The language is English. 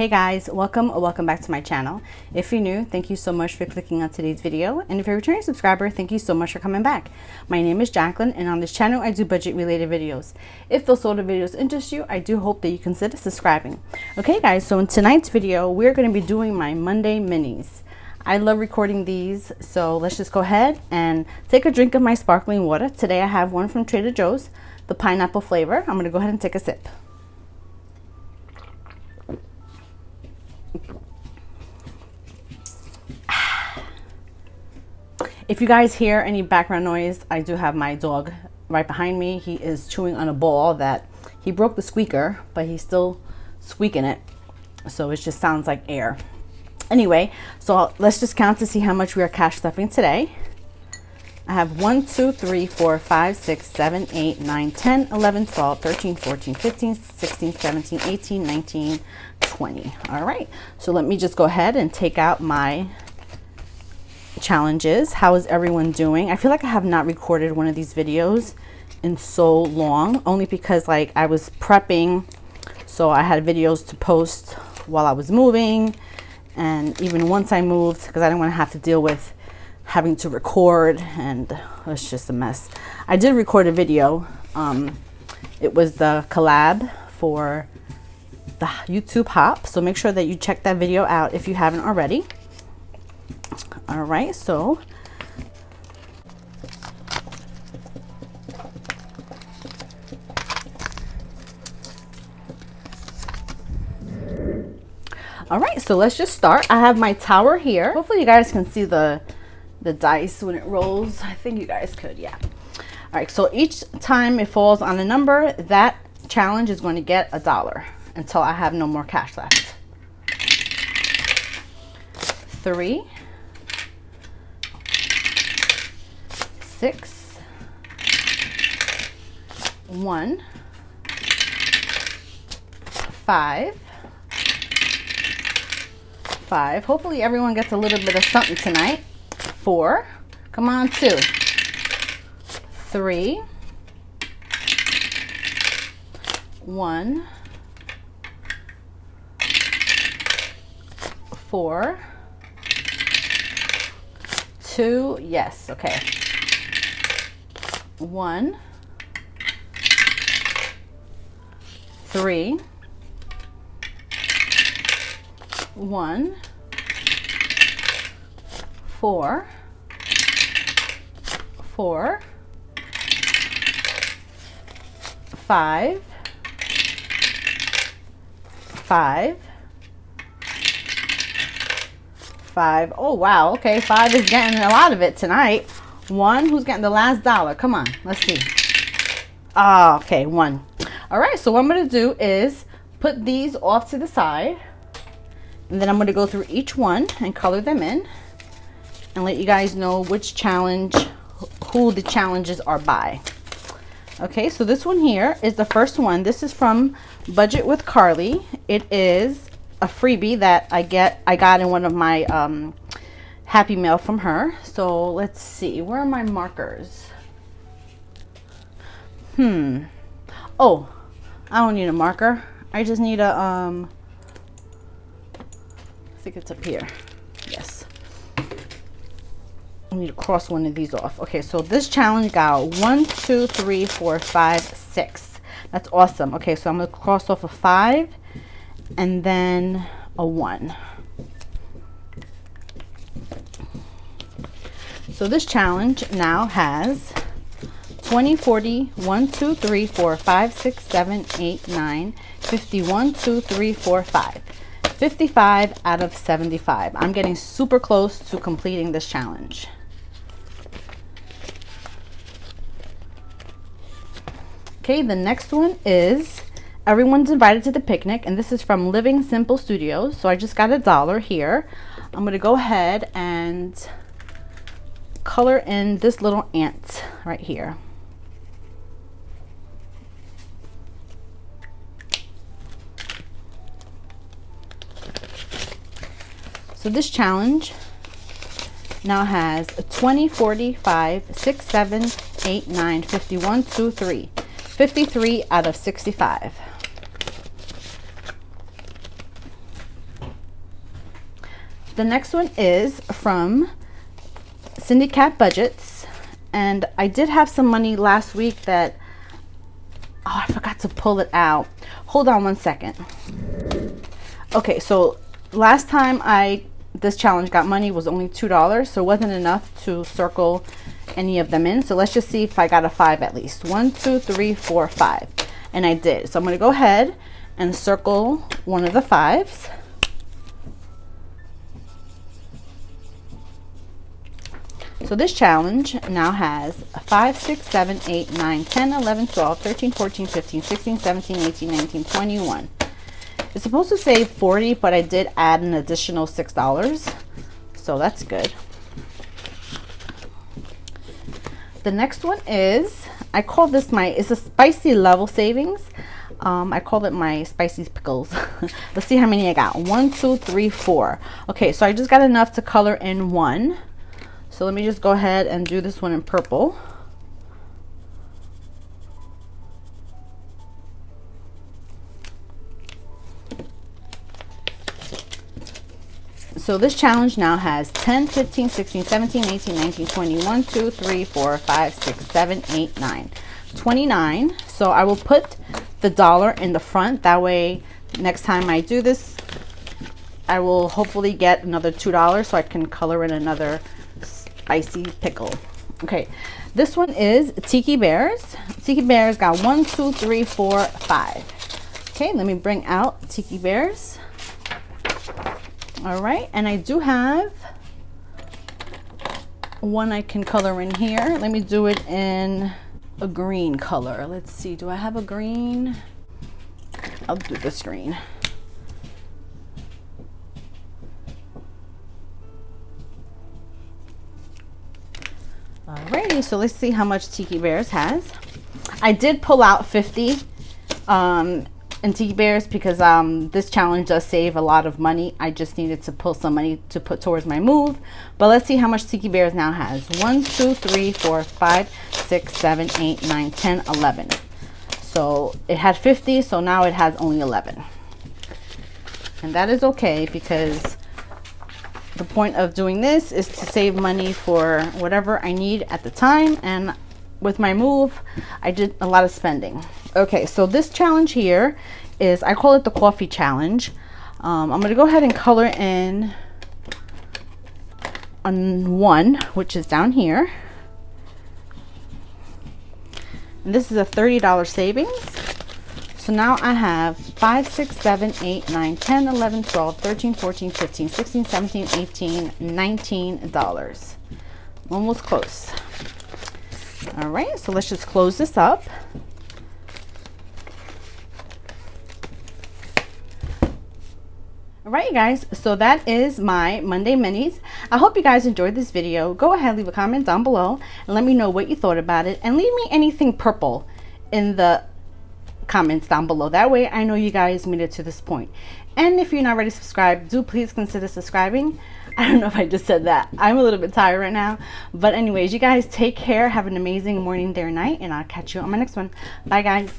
Hey guys, welcome back to my channel. If you're new, thank you so much for clicking on today's video, and if you're a returning subscriber, thank you so much for coming back. My name is Jacqueline, and on this channel I do budget related videos. If those sort of videos interest you, I do hope that you consider subscribing. Okay guys, so in tonight's video we're going to be doing my Monday minis. I love recording these, so let's just go ahead and take a drink of my sparkling water. Today I have one from Trader Joe's, the pineapple flavor. I'm going to go ahead and take a sip. If you guys hear any background noise, I do have my dog right behind me. He is chewing on a ball that he broke the squeaker, but he's still squeaking it. So it just sounds like air. Anyway, so let's just count to see how much we are cash stuffing today. I have 1, 2, 3, 4, 5, 6, 7, 8, 9, 10, 11, 12, 13, 14, 15, 16, 17, 18, 19, 20. All right, so let me just go ahead and take out my challenges. How is everyone doing? I feel like I have not recorded one of these videos in so long, only because like I was prepping, so I had videos to post while I was moving, and even once I moved, because I didn't want to have to deal with having to record, and it was just a mess. I did record a video. It was the collab for the YouTube hop, so make sure that you check that video out if you haven't already. All right, so let's just start. I have my tower here. Hopefully you guys can see the dice when it rolls. I think you guys could, yeah. All right, so each time it falls on a number, that challenge is going to get $1 until I have no more cash left. 3, 6, 1, 5. Hopefully everyone gets a little bit of something tonight. 4, come on, 2, 3, 1, 4, 2, yes, okay. 1, 3, 1, 4, 4, 5, 5, 5. Oh wow, okay, 5 is getting a lot of it tonight. 1, who's getting the last $1? Come on, let's see. Ah, okay, 1. All right, so what I'm going to do is put these off to the side, and then I'm going to go through each one and color them in and let you guys know which challenge, who the challenges are by. Okay, so this one here is the first one. This is from Budget with Carly. It is a freebie that I got in one of my Happy Mail from her. So let's see, where are my markers? Oh, I don't need a marker. I just need a I think it's up here. Yes, I need to cross one of these off. Okay, so this challenge got 1, 2, 3, 4, 5, 6. That's awesome. Okay, so I'm gonna cross off a 5 and then a 1. So this challenge now has 20, 40, 1, 2, 3, 4, 5, 6, 7, 8, 9, 50, 1, 2, 3, 4, 5. 55 out of 75. I'm getting super close to completing this challenge. Okay, the next one is Everyone's Invited to the Picnic, and this is from Living Simple Studios. So I just got $1 here. I'm going to go ahead and color in this little ant right here. So this challenge now has 20, 40, 5, 6, 7, 8, 9, 50, 1, 2, 3. 53 out of 65. The next one is from Budgetwithpeejay, and I did have some money last week that, oh, I forgot to pull it out. Hold on one second. Okay, so last time this challenge got money was only $2, so it wasn't enough to circle any of them in. So let's just see if I got a 5 at least. 1, 2, 3, 4, 5, and I did. So I'm going to go ahead and circle one of the 5s. So this challenge now has 5, 6, 7, 8, 9, 10, 11, 12, 13, 14, 15, 16, 17, 18, 19, 21. It's supposed to say 40, but I did add an additional $6. So that's good. The next one is, I call this it's a spicy level savings. I call it my spicy pickles. Let's see how many I got. 1, 2, 3, 4. Okay, so I just got enough to color in one. So let me just go ahead and do this one in purple. So this challenge now has 10, 15, 16, 17, 18, 19, 20, 1, 2, 3, 4, 5, 6, 7, 8, 9, 29. So I will put the dollar in the front. That way, next time I do this, I will hopefully get another $2 so I can color in another spicy pickle. Okay, this one is Tiki Bears. Tiki Bears got 1, 2, 3, 4, 5. Okay, let me bring out Tiki Bears. All right, and I do have one I can color in here. Let me do it in a green color. Let's see, do I have a green? I'll do this green. Alrighty, so let's see how much Tiki Bears has. I did pull out 50 in Tiki Bears because this challenge does save a lot of money. I just needed to pull some money to put towards my move. But let's see how much Tiki Bears now has. 1, 2, 3, 4, 5, 6, 7, 8, 9, 10, 11. So it had 50, so now it has only 11. And that is okay because the point of doing this is to save money for whatever I need at the time. And with my move, I did a lot of spending. Okay, so this challenge here is, I call it the coffee challenge. I'm going to go ahead and color in on 1, which is down here. And this is a $30 savings. So now I have 5, 6, 7, 8, 9, 10, 11, 12, 13, 14, 15, 16, 17, 18, $19. Almost close. All right, so let's just close this up. All right, you guys, so that is my Monday minis. I hope you guys enjoyed this video. Go ahead, leave a comment down below and let me know what you thought about it, and leave me anything purple in the comments down below. That way I know you guys made it to this point. And if you're not already subscribed, do please consider subscribing. I don't know if I just said that. I'm a little bit tired right now. But anyways, you guys take care. Have an amazing morning, day, or night, and I'll catch you on my next one. Bye, guys.